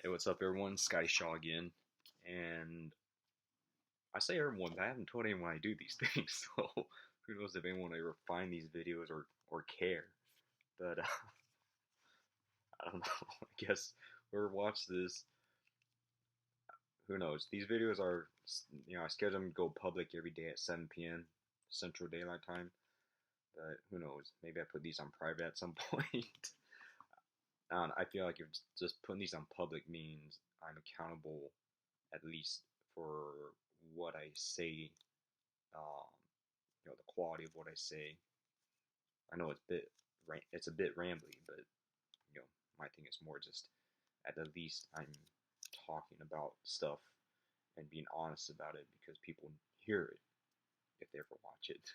Hey, what's up, everyone? Scotty Shaw again, and I say everyone, but I haven't told anyone I do these things, so who knows if anyone will ever find these videos or care. But I don't know. I guess whoever watched this, who knows? These videos are, I schedule them to go public every day at 7 p.m. Central Daylight Time. But who knows? Maybe I put these on private at some point. I feel like if just putting these on public means I'm accountable at least for what I say, um, the quality of what I say. I know it's a bit rambly, but you know, my thing is more just at the least I'm talking about stuff and being honest about it because people hear it if they ever watch it.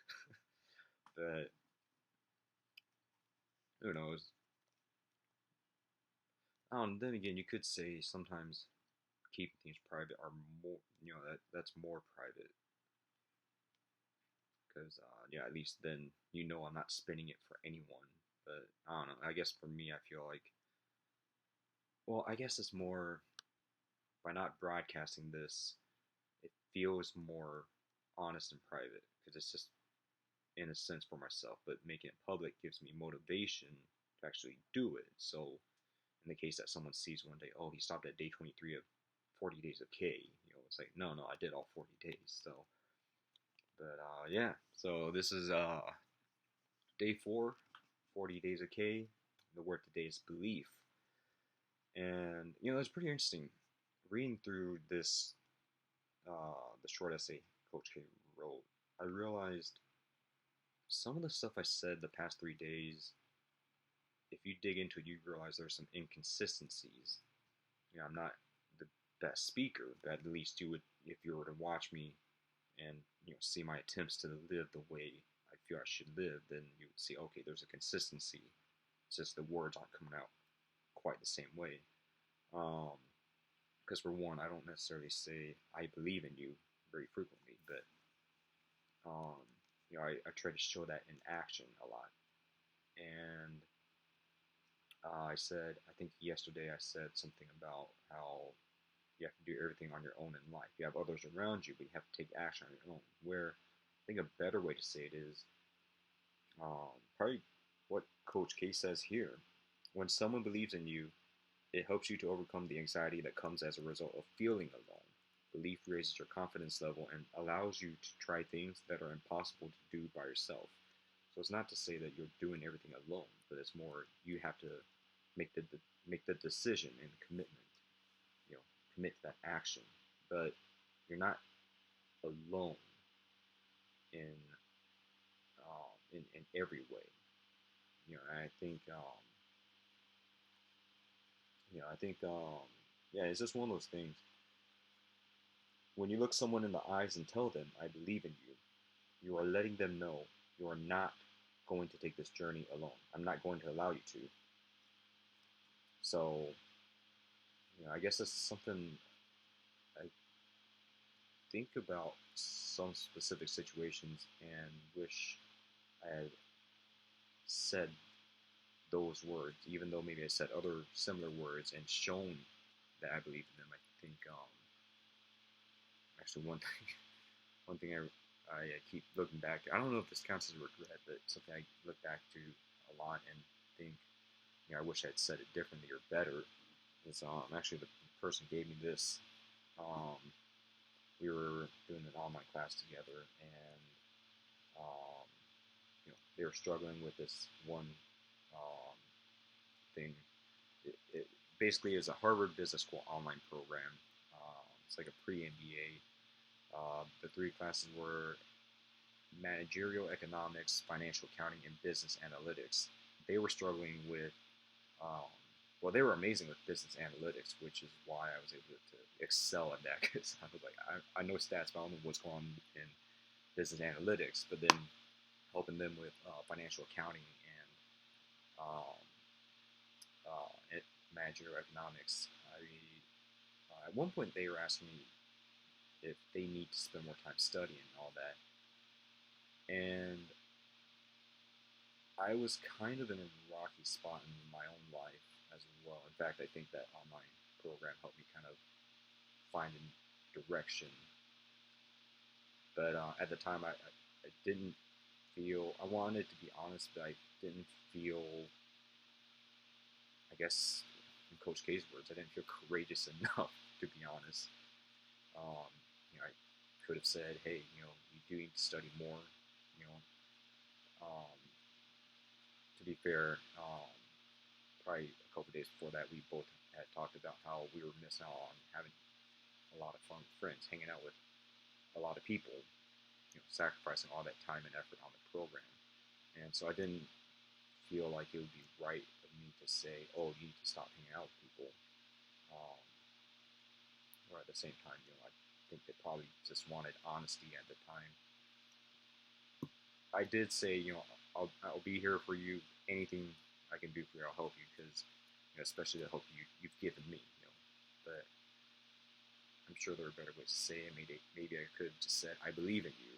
But who knows? Then again, you could say sometimes keeping things private are more, that's more private because at least then I'm not spinning it for anyone. But I don't know. I guess for me, I feel like, well, I guess it's more by not broadcasting this, it feels more honest and private because it's just in a sense for myself. But making it public gives me motivation to actually do it. So in the case that someone sees one day, oh, he stopped at day 23 of 40 days of K, it's like no, I did all 40 days. So, but yeah, so this is day 4, 40 days of K. The word today is belief. And it's pretty interesting reading through this the short essay Coach K wrote. I realized some of the stuff I said the past 3 days. If you dig into it, you realize there's some inconsistencies. I'm not the best speaker, but at least you would, if you were to watch me and see my attempts to live the way I feel I should live, then you would see, okay, there's a consistency. It's just the words aren't coming out quite the same way. Because for one, I don't necessarily say I believe in you very frequently, but I try to show that in action a lot. And I think yesterday I said something about how you have to do everything on your own in life. You have others around you, but you have to take action on your own. Where I think a better way to say it is probably what Coach K says here. When someone believes in you, it helps you to overcome the anxiety that comes as a result of feeling alone. Belief raises your confidence level and allows you to try things that are impossible to do by yourself. So it's not to say that you're doing everything alone, but it's more you have to make the decision and commitment. You know, commit to that action. But you're not alone in in every way. I think I think yeah, it's just one of those things. When you look someone in the eyes and tell them, "I believe in you," you are letting them know you are not going to take this journey alone. I'm not going to allow you to. So, I guess that's something I think about some specific situations and wish I had said those words, even though maybe I said other similar words and shown that I believe in them. I think actually one thing I keep looking back. I don't know if this counts as a regret, but something I look back to a lot and think, I wish I'd said it differently or better. Is actually the person gave me this. Um, we were doing an online class together, and um, they were struggling with this one um, thing. It basically is a Harvard Business School online program. It's like a pre-MBA. The 3 classes were managerial economics, financial accounting, and business analytics. They were struggling with, um, well, they were amazing with business analytics, which is why I was able to excel at that because I was like, I know stats, but I don't know what's going on in business analytics. But then helping them with financial accounting and managerial economics, at one point they were asking me if they need to spend more time studying and all that. And I was kind of in a rocky spot in my own life as well. In fact, I think that online program helped me kind of find a direction. But at the time, I didn't feel, I wanted to be honest, but I didn't feel, I guess, in Coach K's words, I didn't feel courageous enough, to be honest. Um, I could have said, hey, you do need to study more. You know, um, to be fair, probably a couple of days before that, we both had talked about how we were missing out on having a lot of fun with friends, hanging out with a lot of people, sacrificing all that time and effort on the program. And so I didn't feel like it would be right of me to say, oh, you need to stop hanging out with people. Um, or at the same time, I think they probably just wanted honesty at the time. I did say, I'll be here for you. Anything I can do for you, I'll help you, because especially the help you've given me. But I'm sure there are better ways to say it. Maybe I could have just said, I believe in you,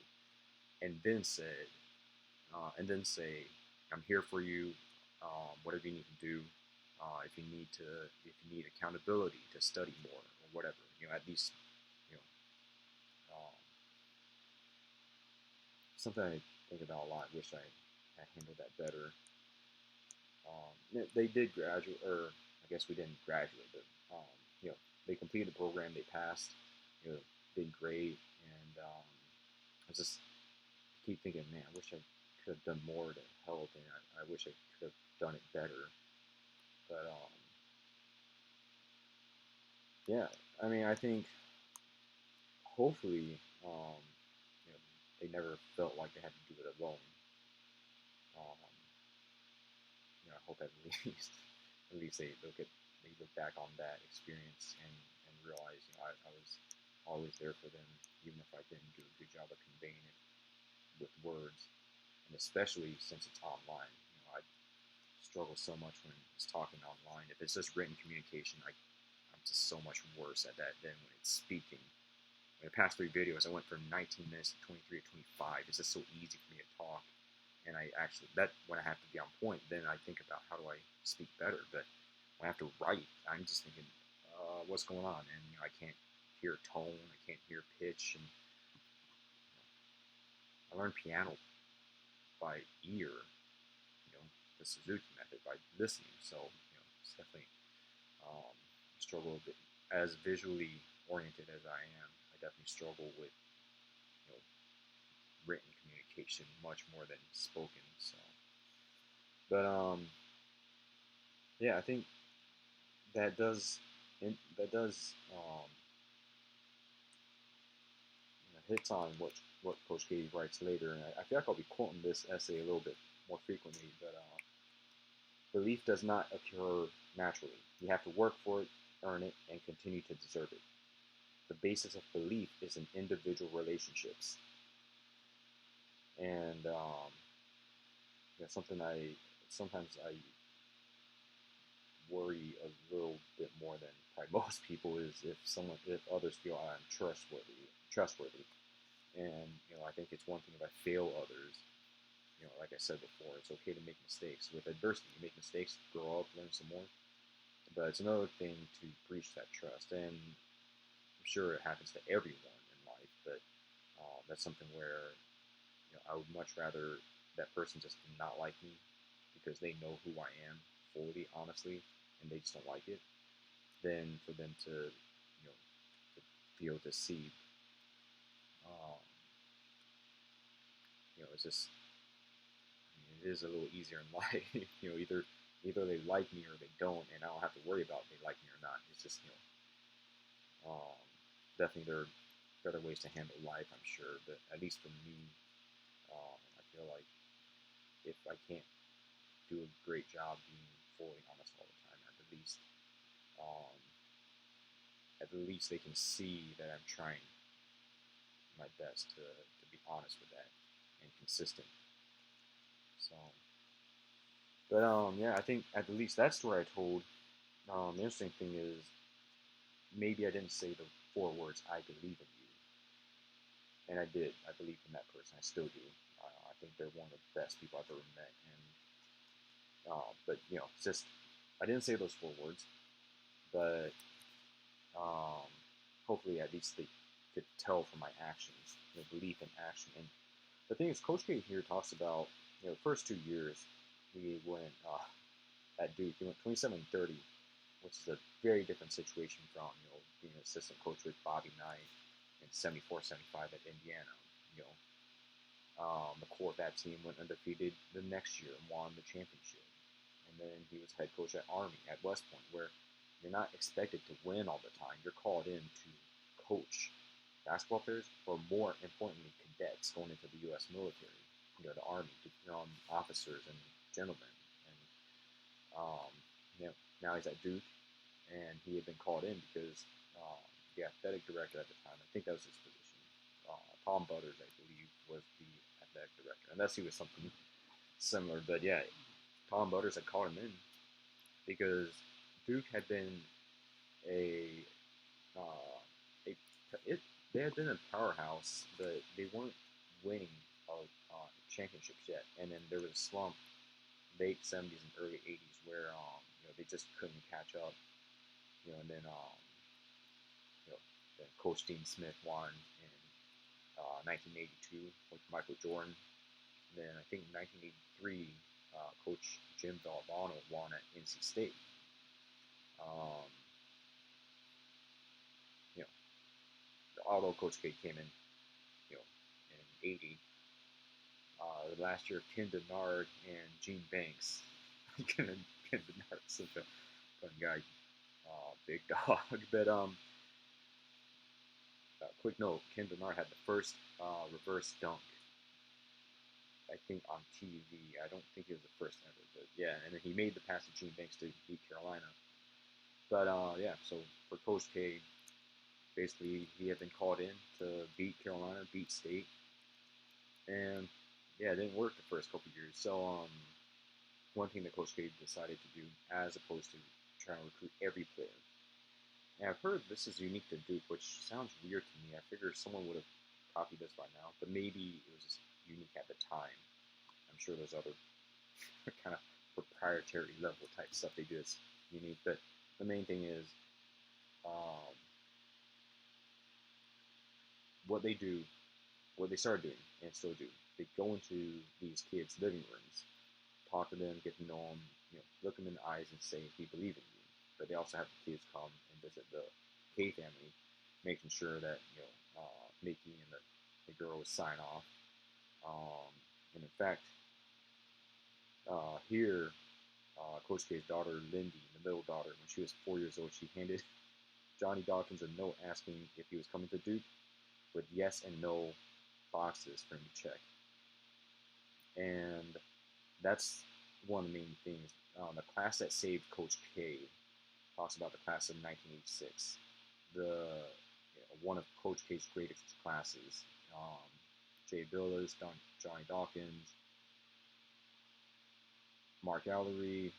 and then say, I'm here for you. Whatever you need to do. If you need accountability to study more or whatever, at least, you know, um, something I think about a lot. Wish I had handled that better. They did graduate, or I guess we didn't graduate, but they completed the program, they passed, did great, and I just keep thinking, man, I wish I could have done more to help, and I wish I could have done it better. But yeah, I mean, I think hopefully, they never felt like they had to do it alone. Um, I hope at least, at least they look back on that experience and realize, I was always there for them, even if I didn't do a good job of conveying it with words, and especially since it's online. I struggle so much when it's talking online. If it's just written communication, I'm just so much worse at that than when it's speaking. In the past 3 videos, I went from 19 minutes to 23 to 25. It's just so easy for me to talk. And I actually, when I have to be on point, then I think about how do I speak better. But when I have to write, I'm just thinking, what's going on? And I can't hear tone, I can't hear pitch. And I learned piano by ear, the Suzuki method, by listening. So it's definitely struggle a bit. As visually oriented as I am, I definitely struggle with written communication much more than spoken. So, but yeah, I think that does hits on what Coach K writes later, and I feel like I'll be quoting this essay a little bit more frequently. But belief does not occur naturally. You have to work for it, earn it, and continue to deserve it. The basis of belief is in individual relationships, and something sometimes I worry a little bit more than probably most people is if others feel I'm trustworthy, and I think it's one thing if I fail others. Like I said before, it's okay to make mistakes. With adversity, you make mistakes, grow up, learn some more. But it's another thing to breach that trust, and I'm sure it happens to everyone in life. But that's something where I would much rather that person just not like me because they know who I am fully, honestly, and they just don't like it, than for them to, to feel deceived. Um, it's just, I mean, it is a little easier in life. Either they like me or they don't, and I don't have to worry about if they like me or not. It's just, um, definitely there are better ways to handle life, I'm sure, but at least for me, I feel like if I can't do a great job being fully honest all the time, um, at the least they can see that I'm trying my best to be honest with that and consistent. So, but yeah, I think at the least that story I told. The interesting thing is maybe I didn't say the 4 words "I believe in you," and I did. I believe in that person. I still do. I think they're one of the best people I've ever met. And but it's just I didn't say those 4 words, but Um, hopefully, at least they could tell from my actions, belief in action. And the thing is, Coach K here talks about the first 2 years he went at Duke. He went 27-30, which is a very different situation from being an assistant coach with Bobby Knight and 74-75 at Indiana. You know, the core of that team went undefeated the next year and won the championship. And then he was head coach at Army at West Point, where you're not expected to win all the time. You're called in to coach basketball players, or more importantly, cadets going into the U.S. military, the Army, officers and gentlemen. And now he's at Duke, and he had been called in because the athletic director at the time, I think that was his position, Tom Butters, I believe, was the athletic director, unless he was something similar. But yeah, Tom Butters had called him in because Duke had been a, uh, a it, they had been a powerhouse, but they weren't winning championships yet. And then there was a slump, late '70s and early '80s, where they just couldn't catch up. And then then Coach Dean Smith won in 1982 with Michael Jordan. And then I think 1983, Coach Jim Valvano won at NC State. Um, you know, although Coach K came in, in '80, the last year of Ken Denard and Gene Banks. Ken Denard, such a fun guy, big dog. But quick note: Ken Denard had the first reverse dunk, I think, on TV. I don't think it was the first ever, but yeah. And then he made the pass to Gene Banks to beat Carolina. But yeah, so for Coach K, basically he had been called in to beat Carolina, beat State, and yeah, it didn't work the first couple years. So one thing that Coach K decided to do, as opposed to trying to recruit every player. And I've heard this is unique to Duke, which sounds weird to me. I figure someone would have copied this by now, but maybe it was just unique at the time. I'm sure there's other kind of proprietary level type stuff they do that's unique, but the main thing is what they do, what they started doing and still do. They go into these kids' living rooms, talk to them, get to know them, look them in the eyes and say, "We believe in you." But they also have the kids come and visit the K family, making sure that Mickey and the girls sign off. And in fact, here, Coach K's daughter, Lindy, the middle daughter, when she was 4 years old, she handed Johnny Dawkins a note asking if he was coming to Duke, with yes and no boxes for him to check. And that's one of the main things. The class that saved Coach K talks about the class of 1986. One of Coach K's greatest classes. Jay Billis, Johnny Dawkins, Mark Allery.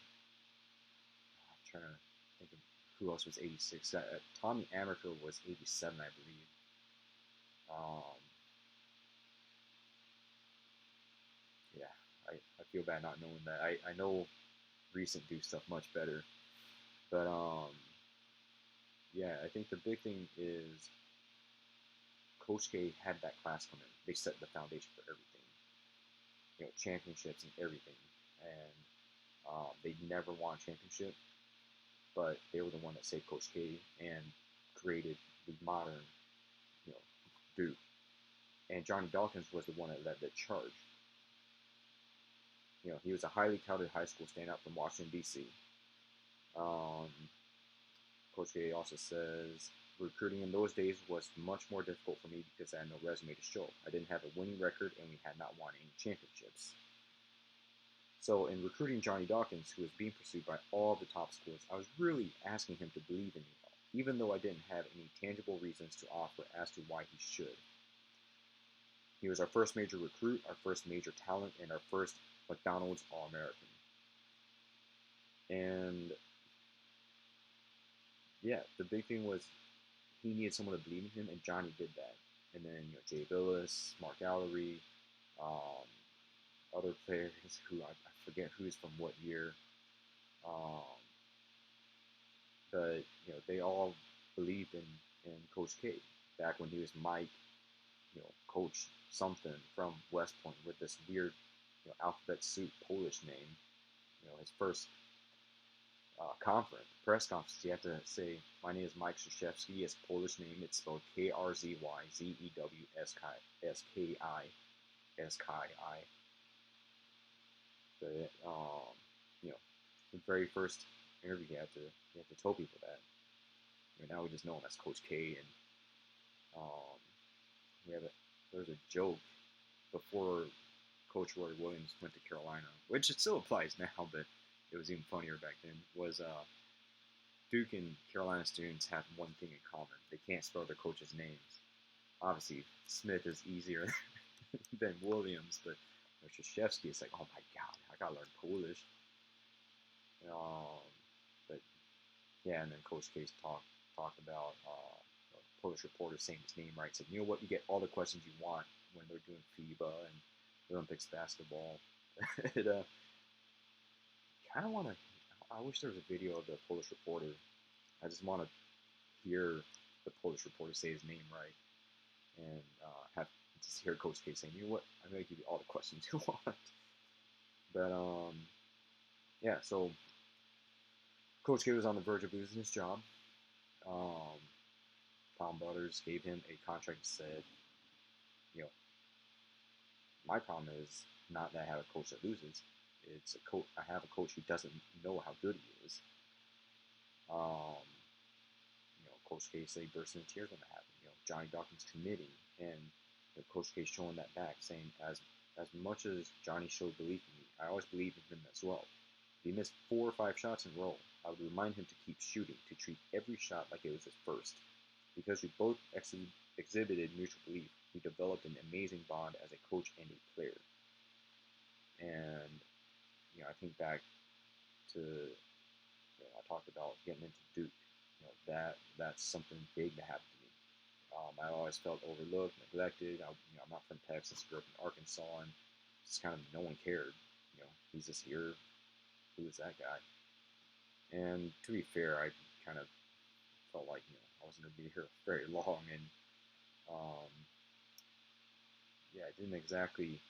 I'm trying to think of who else was 86. Tommy Amaker was 87, I believe. Yeah, I feel bad not knowing that. I know recent Duke stuff much better. But yeah, I think the big thing is Coach K had that class come in. They set the foundation for everything, championships and everything. And they never won a championship, but they were the one that saved Coach K and created the modern, Duke. And Johnny Dawkins was the one that led the charge. He was a highly touted high school standout from Washington, D.C. Coach K also says, recruiting in those days was much more difficult for me because I had no resume to show. I didn't have a winning record, and we had not won any championships. So in recruiting Johnny Dawkins, who was being pursued by all the top schools, I was really asking him to believe in me, even though I didn't have any tangible reasons to offer as to why he should. He was our first major recruit, our first major talent, and our first McDonald's All-American. And yeah, the big thing was he needed someone to believe in him, and Johnny did that. And then Jay Billis, Mark Allery, other players who I forget who's from what year, but they all believed in Coach K back when he was Mike, Coach something from West Point with this weird, alphabet soup Polish name. His first press conference, you have to say, "My name is Mike Krzyzewski." His Polish name, it's spelled Krzywski. But the very first interview, you have to tell people that. Now we just know him as Coach K, and um, there's a joke before Coach Roy Williams went to Carolina, which it still applies now, but it was even funnier back then. Was Duke and Carolina students have one thing in common: they can't spell their coaches' names. Obviously, Smith is easier than Williams, but Krzyzewski is like, oh my god, I gotta learn Polish. But yeah, and then Coach Case talked about Polish reporters saying his name right. Said, you know what, you get all the questions you want when they're doing FIBA and Olympics basketball. It kind of want to. I wish there was a video of the Polish reporter. I just want to hear the Polish reporter say his name right, and have just hear Coach K saying, you know what, I'm gonna give you all the questions you want. But yeah, so Coach K was on the verge of losing his job. Tom Butters gave him a contract and said, you know, my problem is not that I have a coach that loses. It's a coach. I have a coach who doesn't know how good he is. Coach K said he burst into tears when that happened. Johnny Dawkins committing, and Coach K showing that back, saying as much as Johnny showed belief in me, I always believed in him as well. If he missed 4 or 5 shots in a row, I would remind him to keep shooting, to treat every shot like it was his first. Because we both exhibited mutual belief, we developed an amazing bond as a coach and a player. And I think back to I talked about getting into Duke. That's something big that happened to me. I always felt overlooked, neglected. I'm not from Texas, grew up in Arkansas, and just kind of no one cared. He's just here. Who is that guy? And to be fair, I kind of felt like I wasn't going to be here very long, and I didn't exactly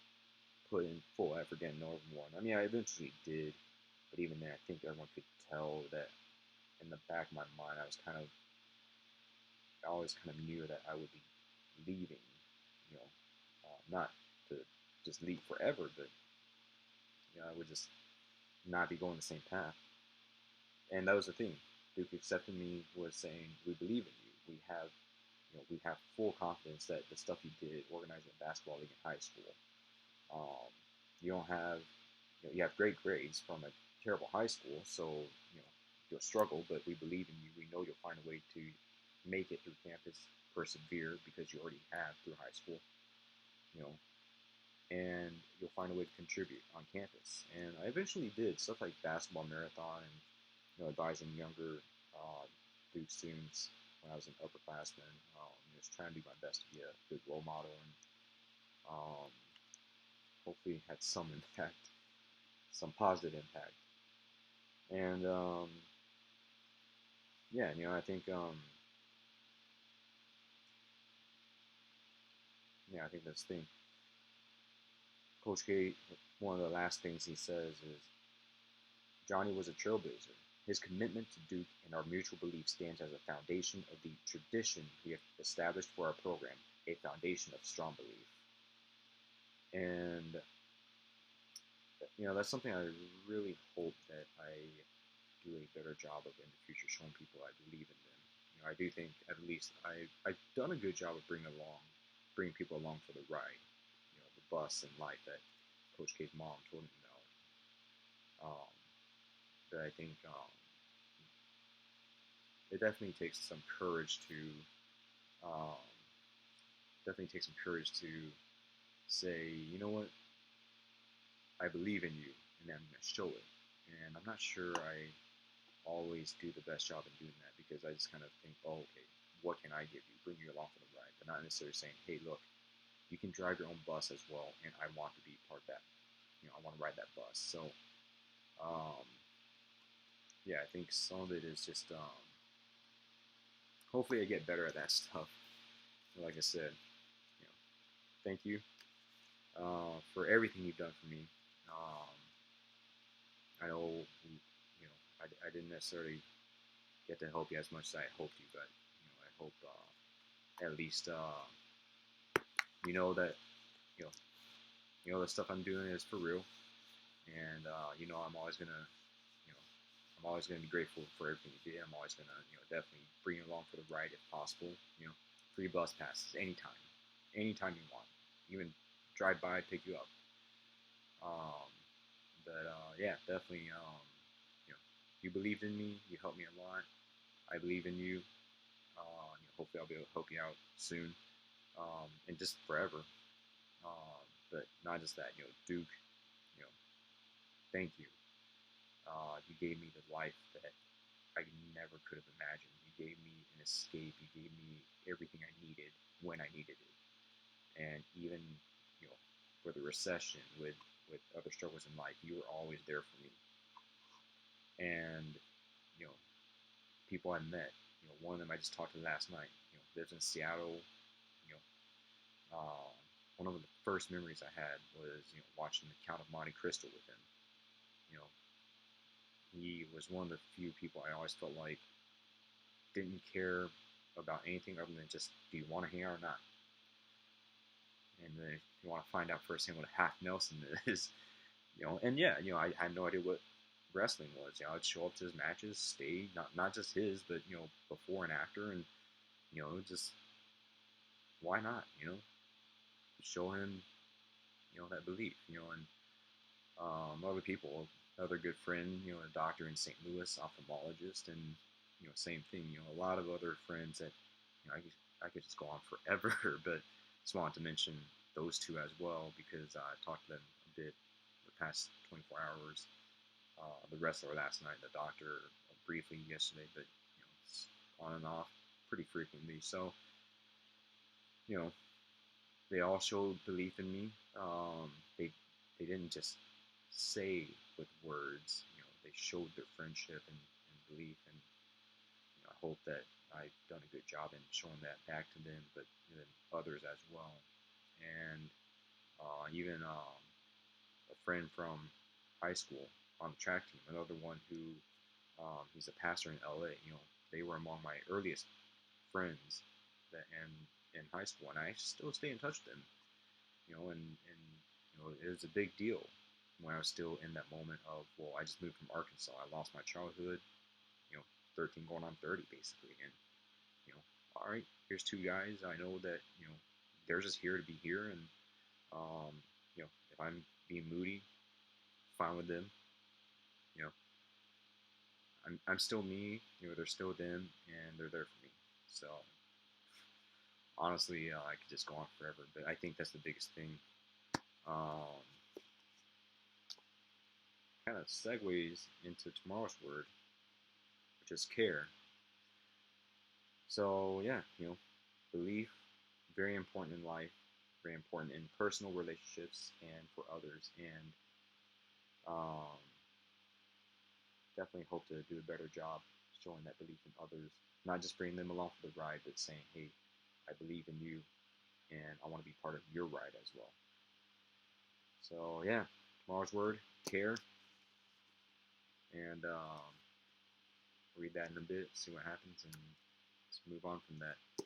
put in full effort getting Northern one. I mean, I eventually did, but even then, I think everyone could tell that in the back of my mind, I always kind of knew that I would be leaving, not to just leave forever, but I would just not be going the same path. And that was the thing. Duke accepting me was saying, we believe in you. We have full confidence that the stuff you did organizing a basketball league in high school, you have great grades from a terrible high school, so you'll struggle, but we believe in you. We know you'll find a way to make it through campus, persevere, because you already have through high school, and you'll find a way to contribute on campus. And I eventually did stuff like basketball marathon and advising younger Duke students when I was an upperclassman. Just trying to do my best to be a good role model, and hopefully had some impact, some positive impact. And I think I think this thing, Coach K, one of the last things he says is, Johnny was a trailblazer. His commitment to Duke and our mutual belief stands as a foundation of the tradition we have established for our program, a foundation of strong belief. And that's something I really hope that I do a better job of in the future, showing people I believe in them. I do think at least I've done a good job of bringing people along for the ride. The bus and life that Coach K's mom told me about. But I think it definitely takes some courage to say, you know what, I believe in you, and I'm going to show it. And I'm not sure I always do the best job in doing that, because I just kind of think, oh, okay, what can I give you? Bring you along for the ride, but not necessarily saying, hey, look, you can drive your own bus as well, and I want to be part of that. I want to ride that bus. So, I think some of it is just hopefully I get better at that stuff. Like I said, you know, thank you for everything you've done for me. Um, I know, I didn't necessarily get to help you as much as I hoped you, but I hope at least you know that you know the stuff I'm doing is for real, and I'm always gonna be grateful for everything you did. I'm always gonna definitely bring you along for the ride if possible. Free bus passes anytime you want, even drive by, pick you up. Um, but yeah, definitely. You believed in me. You helped me a lot. I believe in you. Hopefully, I'll be able to help you out soon, and just forever. But not just that. Duke. You know, thank you. You gave me the life that I never could have imagined. You gave me an escape. You gave me everything I needed when I needed it. And even, for the recession, with other struggles in life, you were always there for me. And, you know, people I met, one of them I just talked to last night, lives in Seattle. You know, one of the first memories I had was, watching the Count of Monte Cristo with him. You know, he was one of the few people I always felt like didn't care about anything other than just, do you want to hang out or not? And then if you want to find out firsthand what a half Nelson is, and yeah, I had no idea what wrestling was. I'd show up to his matches, stay, not just his, but before and after, and just why not? Show him, that belief. And other people, other good friend, a doctor in St. Louis, ophthalmologist, and same thing. A lot of other friends that I could just go on forever, but just wanted to mention those two as well because I talked to them a bit the past 24 hours. The wrestler last night, the doctor briefly yesterday, but it's on and off pretty frequently. So they all showed belief in me. They didn't just say with words. They showed their friendship and belief, and I hope that I've done a good job in showing that back to them, but then others as well. And even a friend from high school on the track team, another one who he's a pastor in LA. They were among my earliest friends and in high school, and I still stay in touch with them. And it was a big deal when I was still in that moment of, well, I just moved from Arkansas. I lost my childhood, 13 going on 30 basically, and all right, here's two guys I know that they're just here to be here, and if I'm being moody, fine with them. you know I'm still me, they're still them, and they're there for me. So honestly, I could just go on forever, but I think that's the biggest thing. um, Kind of segues into tomorrow's word, which is care. So yeah, belief, very important in life, very important in personal relationships and for others, and um, definitely hope to do a better job showing that belief in others, not just bringing them along for the ride, but saying, hey, I believe in you, and I want to be part of your ride as well. So yeah, tomorrow's word, care, and read that in a bit, see what happens, and let's move on from that.